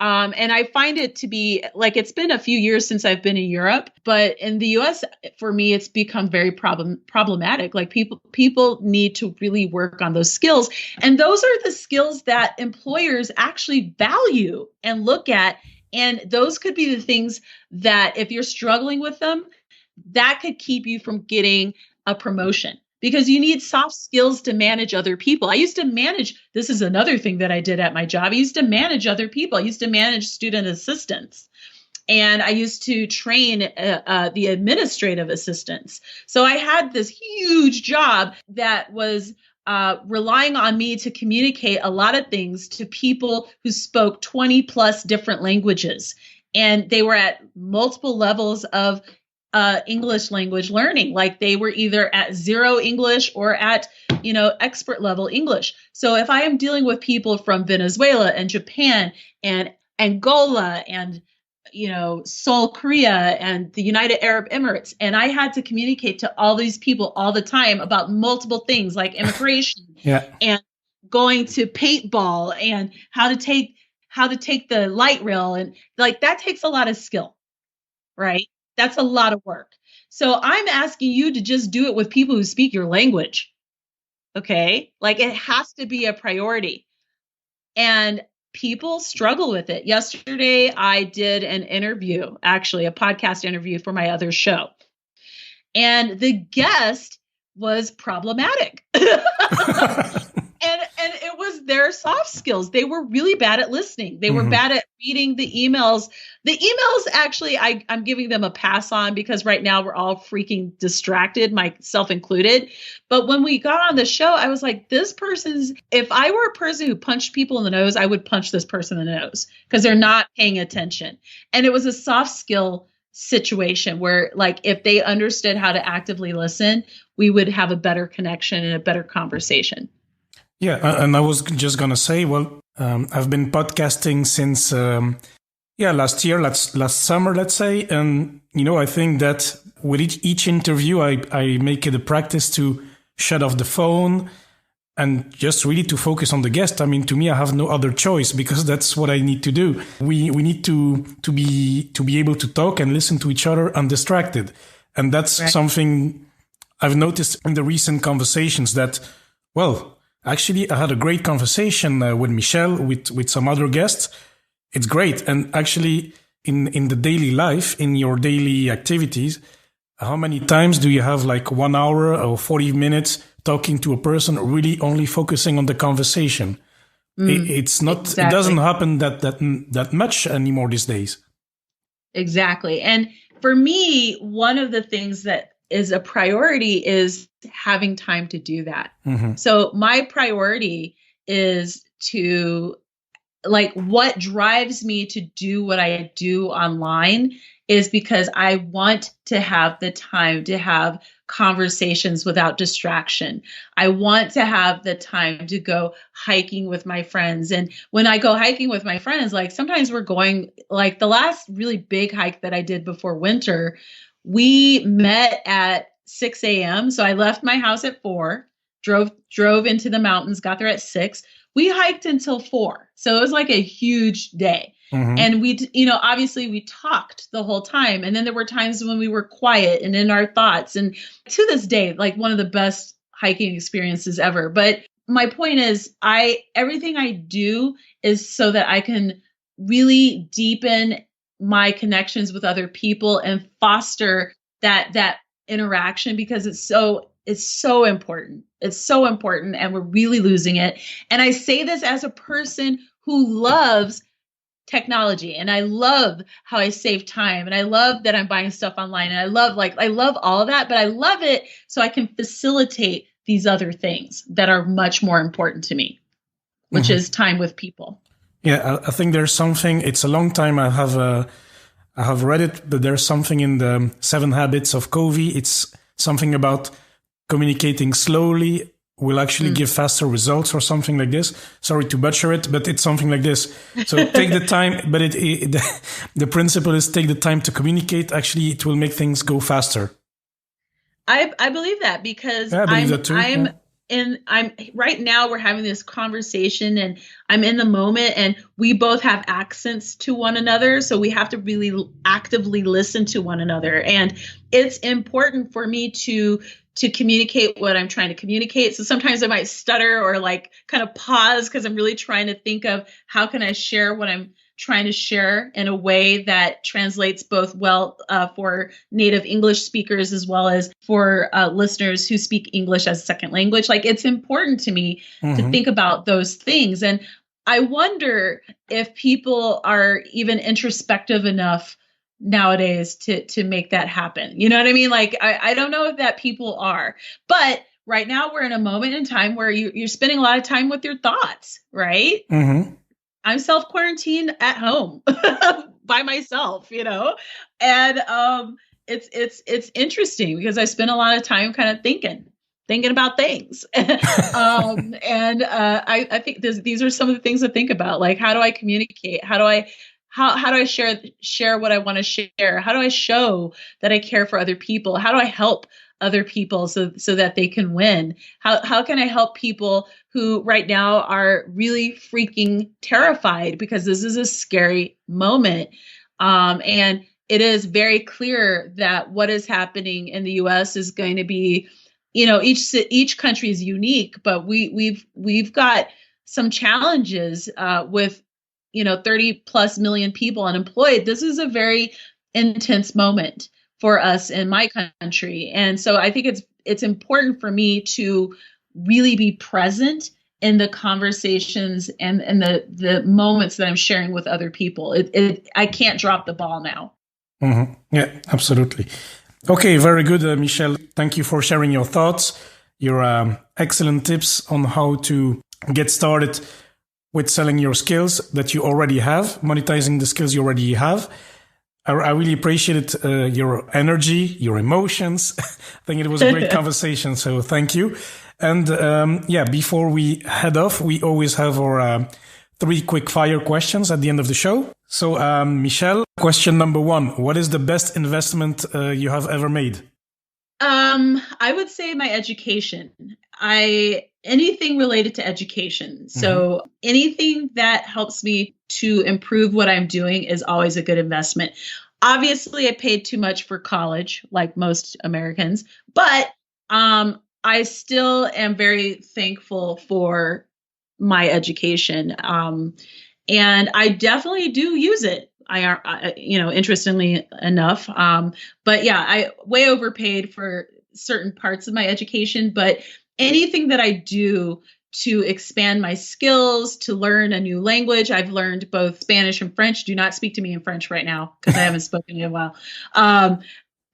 And I find it to be like, it's been a few years since I've been in Europe, but in the US, for me, it's become very problematic. Like people need to really work on those skills. And those are the skills that employers actually value and look at. And those could be the things that if you're struggling with them, that could keep you from getting a promotion. Because you need soft skills to manage other people. I used to manage, this is another thing that I did at my job. I used to manage other people. I used to manage student assistants. And I used to train the administrative assistants. So I had this huge job that was relying on me to communicate a lot of things to people who spoke 20 plus different languages. And they were at multiple levels of English language learning. Like they were either at zero English or at, expert level English. So if I am dealing with people from Venezuela and Japan and Angola and, Seoul, Korea and the United Arab Emirates, and I had to communicate to all these people all the time about multiple things like immigration and going to paintball and how to take how to take the light rail. And like, that takes a lot of skill, right? That's a lot of work. So I'm asking you to just do it with people who speak your language. Okay. Like, it has to be a priority. And people struggle with it. Yesterday, I did an interview, actually, a podcast interview for my other show. And the guest was problematic. And it was their soft skills. They were really bad at listening. They were bad at reading the emails. The emails, actually, I'm giving them a pass on because right now we're all freaking distracted, myself included. But when we got on the show, I was like, if I were a person who punched people in the nose, I would punch this person in the nose because they're not paying attention. And it was a soft skill situation where, like, if they understood how to actively listen, we would have a better connection and a better conversation. Yeah, and I was just gonna say, well, I've been podcasting since last year, last summer, let's say, and I think that with each interview, I make it a practice to shut off the phone and just really to focus on the guest. I mean, to me, I have no other choice because that's what I need to do. We need to be able to talk and listen to each other undistracted, and that's right. Something I've noticed in the recent conversations that, well. Actually, I had a great conversation with Michelle, with some other guests. It's great. And actually, in the daily life, in your daily activities, how many times do you have like 1 hour or 40 minutes talking to a person, really only focusing on the conversation? It's not. Exactly. It doesn't happen that much anymore these days. Exactly. And for me, one of the things that is a priority is having time to do that. So my priority is to, like, what drives me to do what I do online is because I want to have the time to have conversations without distraction. I want to have the time to go hiking with my friends. And when I go hiking with my friends, like, sometimes we're going, like, the last really big hike that I did before winter, we met at 6 a.m. So I left my house at 4, drove into the mountains, got there at 6. We hiked until 4. So it was like a huge day. And we, obviously we talked the whole time. And then there were times when we were quiet and in our thoughts. And to this day, like, one of the best hiking experiences ever. But my point is, everything I do is so that I can really deepen my connections with other people and foster that interaction, because it's so important. It's so important, and we're really losing it. And I say this as a person who loves technology, and I love how I save time, and I love that I'm buying stuff online, and I love all of that, but I love it so I can facilitate these other things that are much more important to me, which is time with people. Yeah, I think there's something. It's a long time I have read it, but there's something in the 7 Habits of Covey. It's something about communicating slowly will actually give faster results or something like this. Sorry to butcher it, but it's something like this. So take the time, but the principle is take the time to communicate. Actually, it will make things go faster. I believe that because I'm right now we're having this conversation and I'm in the moment, and we both have accents to one another. So we have to really actively listen to one another. And it's important for me to communicate what I'm trying to communicate. So sometimes I might stutter or like kind of pause because I'm really trying to think of how can I share what I'm trying to share in a way that translates both well for native English speakers as well as for listeners who speak English as a second language. Like, it's important to me to think about those things. And I wonder if people are even introspective enough nowadays to make that happen. You know what I mean? Like, I don't know if that people are, but right now we're in a moment in time where you're spending a lot of time with your thoughts, right? I'm self-quarantined at home by myself, and it's interesting because I spend a lot of time kind of thinking about things. And I think these are some of the things to think about. Like, how do I communicate? How do I share what I want to share? How do I show that I care for other people? How do I help other people so that they can win? How can I help people who right now are really freaking terrified because this is a scary moment? And it is very clear that what is happening in the US is going to be, each country is unique, but we've got some challenges with 30 plus million people unemployed. This is a very intense moment for us in my country. And so I think it's important for me to really be present in the conversations and the moments that I'm sharing with other people. I can't drop the ball now. Mm-hmm. Yeah, absolutely. Okay, very good, Michelle. Thank you for sharing your thoughts, your excellent tips on how to get started with selling your skills that you already have, monetizing the skills you already have. I really appreciated your energy, your emotions. I think it was a great conversation, so thank you. And before we head off, we always have our 3 quick fire questions at the end of the show. So, Michelle, question number 1, what is the best investment you have ever made? I would say my education. Anything related to education. So anything that helps me to improve what I'm doing is always a good investment. Obviously, I paid too much for college, like most Americans, but I still am very thankful for my education. And I definitely do use it. Interestingly enough. But yeah, I way overpaid for certain parts of my education, but anything that I do to expand my skills, to learn a new language. I've learned both Spanish and French. Do not speak to me in French right now because I haven't spoken in a while.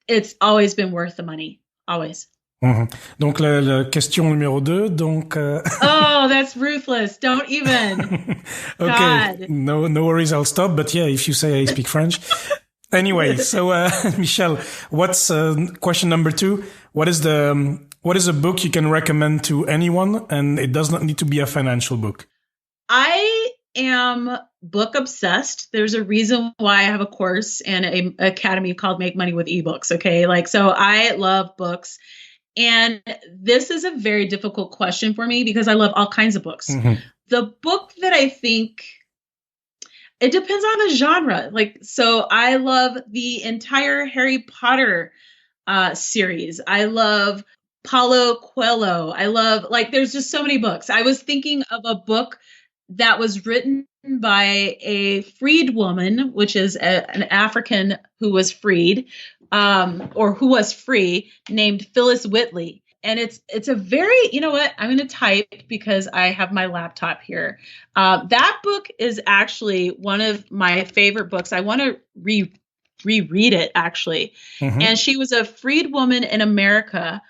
It's always been worth the money. Always. Mm-hmm. Donc, la question numéro 2. Donc, Oh, that's ruthless. Don't even. Okay. God. No worries. I'll stop. But yeah, if you say I speak French. Anyway, so, Michelle, what's question number 2? What is a book you can recommend to anyone? And it does not need to be a financial book. I am book obsessed. There's a reason why I have a course and an academy called Make Money with Ebooks. Okay. So I love books. And this is a very difficult question for me because I love all kinds of books. Mm-hmm. The book that I think, it depends on the genre. So I love the entire Harry Potter series. I love Paulo Coelho. I love, there's just so many books. I was thinking of a book that was written by a freed woman, which is an African who was freed, or who was free, named Phyllis Whitley. And it's a very, you know what, I'm going to type because I have my laptop here. That book is actually one of my favorite books. I want to reread it, actually. Mm-hmm. And she was a freed woman in America,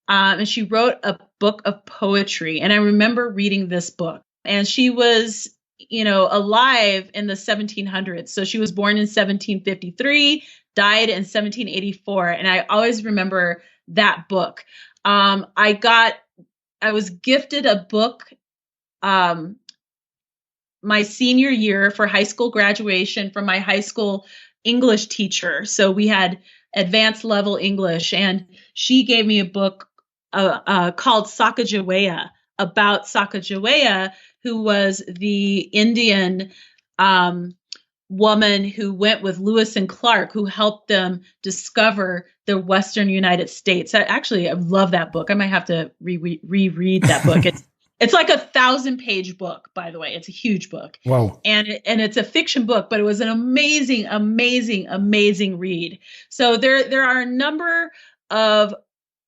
and she wrote a book of poetry. And I remember reading this book. And she was, alive in the 1700s. So she was born in 1753, died in 1784. And I always remember that book. I was gifted a book my senior year for high school graduation from my high school English teacher. So we had advanced level English, and she gave me a book called Sacagawea, about Sacagawea, who was the Indian woman who went with Lewis and Clark, who helped them discover the Western United States. I love that book. I might have to reread that book. It's like a 1,000-page book, by the way. It's a huge book. Wow. And it's a fiction book, but it was an amazing, amazing, amazing read. So there are a number of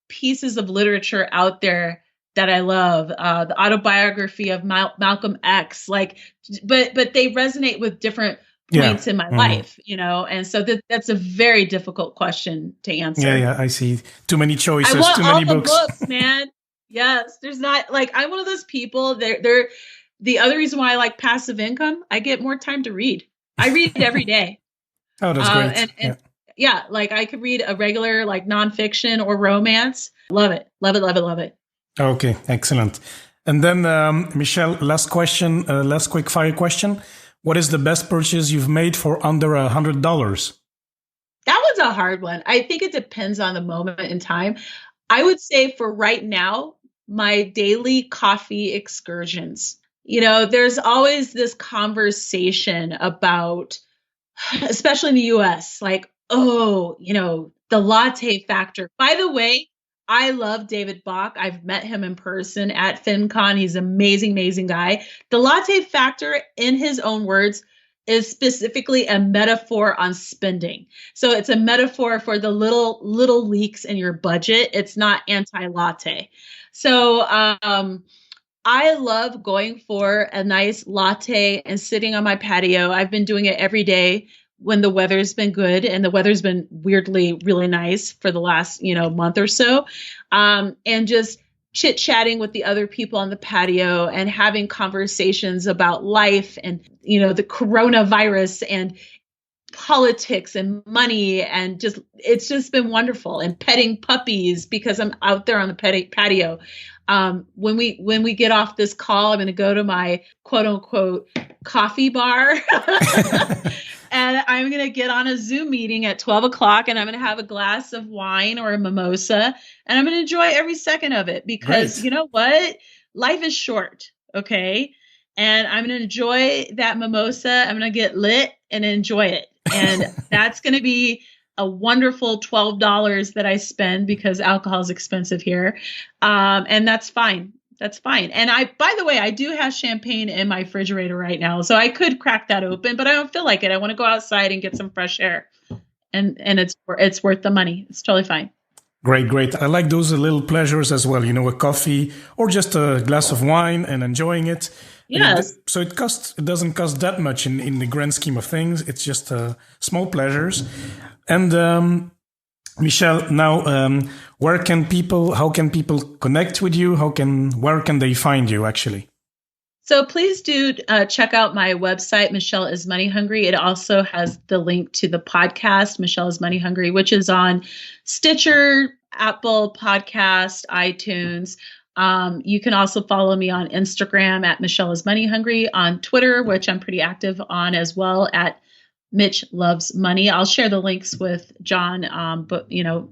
pieces of literature out there that I love. The autobiography of Malcolm X, but they resonate with different points in my life, and so that's a very difficult question to answer. Yeah, I see. Too many choices, I want too many all books. The books, man. Yes, there's not, I'm one of those people. They're the other reason why I like passive income. I get more time to read. I read every day. Oh, that's great. Yeah, I could read a regular nonfiction or romance. Love it, love it, love it, love it. Okay, excellent. And then, Michelle, last question, last quick fire question. What is the best purchase you've made for under $100? That was a hard one. I think it depends on the moment in time. I would say for right now, my daily coffee excursions. There's always this conversation about, especially in the US, like, oh, the latte factor. By the way, I love David Bach. I've met him in person at FinCon. He's an amazing, amazing guy. The latte factor, in his own words, is specifically a metaphor on spending. So it's a metaphor for the little leaks in your budget. It's not anti-latte. So I love going for a nice latte and sitting on my patio. I've been doing it every day when the weather's been good, and the weather's been weirdly really nice for the last, month or so. And just chit-chatting with the other people on the patio and having conversations about life and, the coronavirus and politics and money, and it's just been wonderful. And petting puppies because I'm out there on the patio. When we get off this call, I'm going to go to my quote unquote coffee bar and I'm going to get on a Zoom meeting at 12 o'clock and I'm going to have a glass of wine or a mimosa and I'm going to enjoy every second of it because You know what? Life is short. Okay. And I'm going to enjoy that mimosa. I'm going to get lit and enjoy it. And that's going to be a wonderful $12 that I spend because alcohol is expensive here. And that's fine. That's fine. And by the way, I do have champagne in my refrigerator right now. So I could crack that open, but I don't feel like it. I want to go outside and get some fresh air. And it's worth the money. It's totally fine. Great. I like those little pleasures as well. A coffee or just a glass of wine and enjoying it. Yes. So it doesn't cost that much in the grand scheme of things. It's just small pleasures. And Michelle, now how can people connect with you? Where can they find you actually? So please do check out my website, Michelle is Money Hungry. It also has the link to the podcast, Michelle is Money Hungry, which is on Stitcher, Apple Podcast, iTunes. You can also follow me on Instagram at Michelle is Money Hungry, on Twitter, which I'm pretty active on as well, at Mitch Loves Money. I'll share the links with John,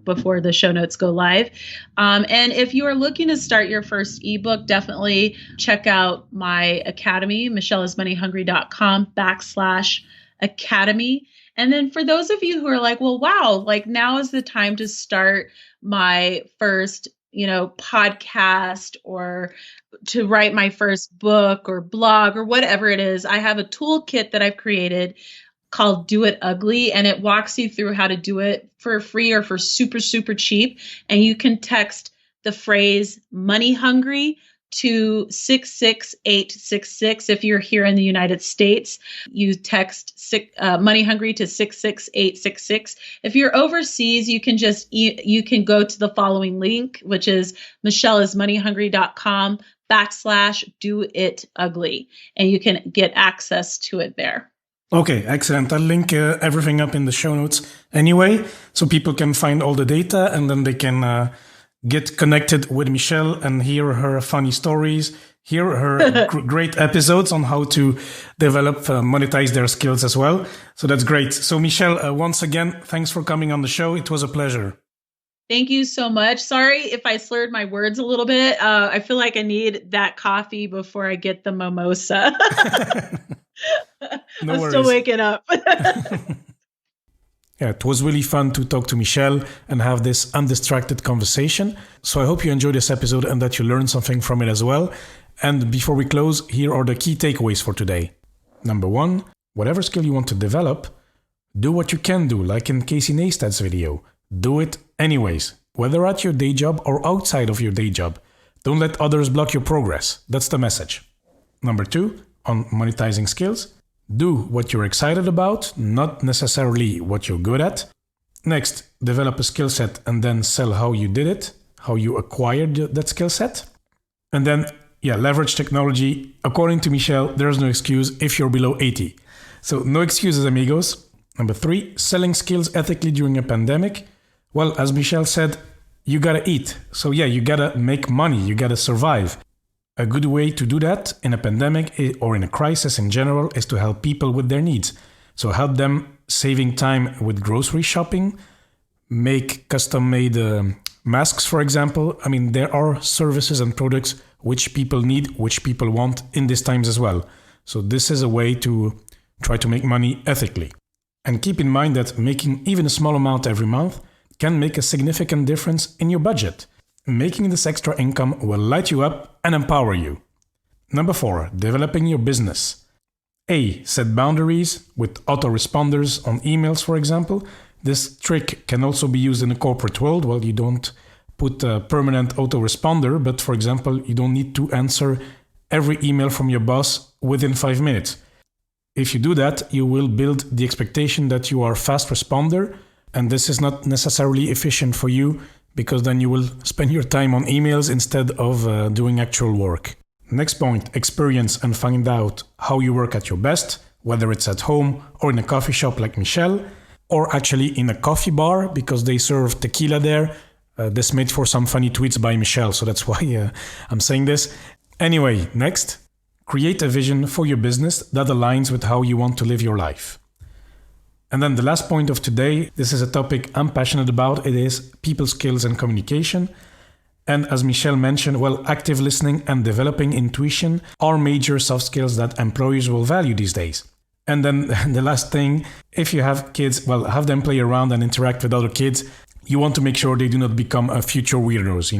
before the show notes go live. And if you are looking to start your first ebook, definitely check out my academy, michelleismoneyhungry.com/academy. And then for those of you who are like, well, wow, like now is the time to start my first podcast or to write my first book or blog or whatever it is, I have a toolkit that I've created called Do It Ugly, and it walks you through how to do it for free or for super, super cheap. And you can text the phrase money hungry to 66866. If you're here in the United States, you text money hungry to 66866. If you're overseas, you can you can go to the following link, which is michelleismoneyhungry.com/do it ugly, and you can get access to it there. Okay, excellent. I'll link everything up in the show notes anyway, so people can find all the data and then they can get connected with Michelle and hear her funny stories, hear her great episodes on how to develop, monetize their skills as well. So that's great. So Michelle, once again, thanks for coming on the show. It was a pleasure. Thank you so much. Sorry if I slurred my words a little bit. I feel like I need that coffee before I get the mimosa. No I'm worries. still waking up. Yeah, it was really fun to talk to Michelle and have this undistracted conversation. So I hope you enjoyed this episode and that you learned something from it as well. And before we close, here are the key takeaways for today. Number 1, whatever skill you want to develop, do what you can do, like in Casey Neistat's video. Do it anyways, whether at your day job or outside of your day job. Don't let others block your progress. That's the message. Number 2, on monetizing skills, do what you're excited about, not necessarily what you're good at. Next, develop a skill set and then sell how you did it, how you acquired that skill set. And then, leverage technology. According to Michelle, there's no excuse if you're below 80. So no excuses, amigos. Number 3, selling skills ethically during a pandemic. Well, as Michelle said, you gotta eat. So you gotta make money, you gotta survive. A good way to do that in a pandemic or in a crisis in general is to help people with their needs. So help them saving time with grocery shopping, make custom-made Masks, for example, there are services and products which people need, which people want in these times as well. So this is a way to try to make money ethically. And keep in mind that making even a small amount every month can make a significant difference in your budget. Making this extra income will light you up and empower you. Number 4, developing your business. A. Set boundaries with autoresponders on emails, for example. This trick can also be used in the corporate world. Well, you don't put a permanent autoresponder, but for example, you don't need to answer every email from your boss within 5 minutes. If you do that, you will build the expectation that you are a fast responder, and this is not necessarily efficient for you because then you will spend your time on emails instead of doing actual work. Next point, experience and find out how you work at your best, whether it's at home or in a coffee shop like Michel, or actually in a coffee bar because they serve tequila there. This made for some funny tweets by Michel, so that's why I'm saying this. Anyway, next, create a vision for your business that aligns with how you want to live your life. And then the last point of today, this is a topic I'm passionate about. It is people skills and communication. And as Michel mentioned, active listening and developing intuition are major soft skills that employers will value these days. And then the last thing, if you have kids, have them play around and interact with other kids. You want to make sure they do not become future weirdos,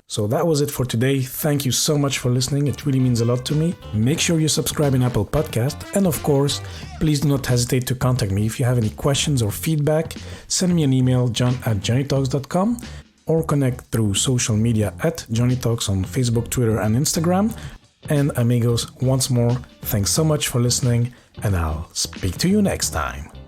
So that was it for today. Thank you so much for listening. It really means a lot to me. Make sure you subscribe in Apple Podcast. And of course, please do not hesitate to contact me. If you have any questions or feedback, send me an email, john@joneytalks.com, or connect through social media at Joney Talks on Facebook, Twitter, and Instagram. And amigos, once more, thanks so much for listening, and I'll speak to you next time.